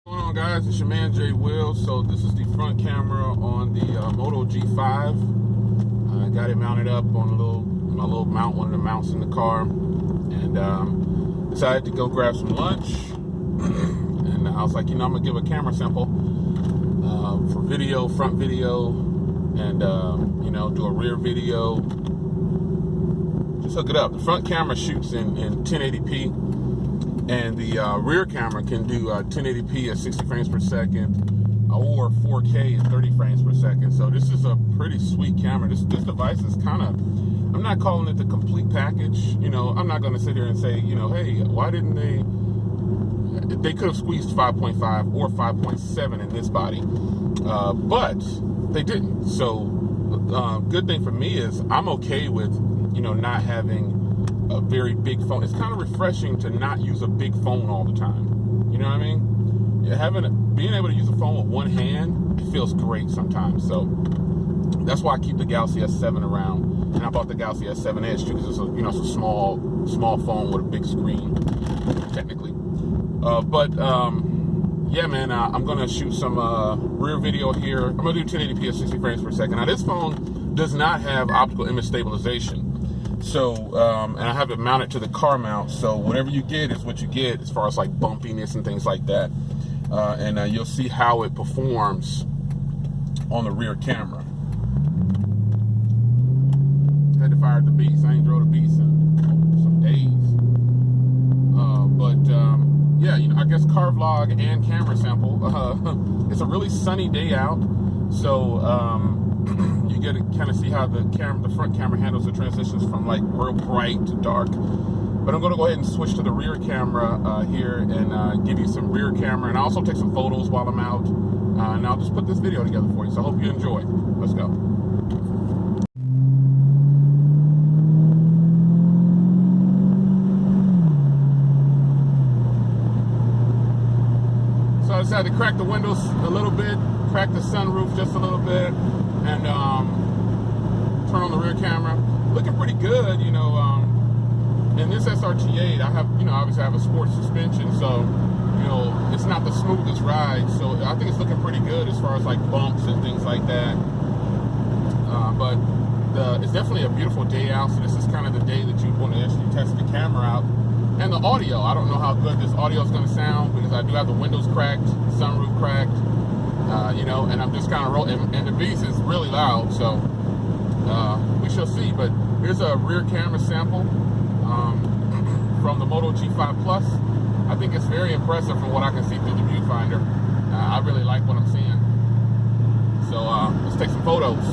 What's going on, guys? It's your man Jay Will. So this is the front camera on the Moto G5. I got it mounted up on my little mount, one of the mounts in the car, and decided to go grab some lunch. And I was like, I'm gonna give a camera sample for video, front video, and do a rear video. Just hook it up. The front camera shoots in 1080p. And the rear camera can do 1080p at 60 frames per second or 4K at 30 frames per second. So this is a pretty sweet camera. This device is kind of, I'm not calling it the complete package. I'm not going to sit here and say, hey, why didn't they could have squeezed 5.5 or 5.7 in this body, but they didn't. So good thing for me is I'm okay with, not having a very big phone. It's kind of refreshing to not use a big phone all the time. You know what I mean? Being able to use a phone with one hand, it feels great sometimes. So that's why I keep the Galaxy S7 around, and I bought the Galaxy S7 Edge too, because it's it's a small phone with a big screen, technically. Yeah, man, I'm gonna shoot some rear video here. I'm gonna do 1080p at 60 frames per second. Now this phone does not have optical image stabilization. So, and I have it mounted to the car mount, so whatever you get is what you get as far as like bumpiness and things like that. And you'll see how it performs on the rear camera. Had to fire the beast. I ain't drove the beast in some days. Yeah, I guess car vlog and camera sample. It's a really sunny day out, so you get to kind of see how the front camera handles the transitions from like real bright to dark. But I'm going to go ahead and switch to the rear camera here and give you some rear camera, and I'll also take some photos while I'm out. And I'll just put this video together for you. So I hope you enjoy. Let's go. So I decided to crack the windows a little bit, crack the sunroof just a little bit, and turn on the rear camera. Looking pretty good, in this SRT8, I have, obviously I have a sports suspension, so, it's not the smoothest ride, so I think it's looking pretty good as far as like bumps and things like that. But it's definitely a beautiful day out, so this is kind of the day that you want to actually test the camera out. And the audio, I don't know how good this audio is going to sound, because I do have the windows cracked, sunroof cracked, and I'm just kind of rolling, and the beast is really loud, so we shall see. But here's a rear camera sample from the Moto G5 Plus. I think it's very impressive from what I can see through the viewfinder. I really like what I'm seeing. So let's take some photos.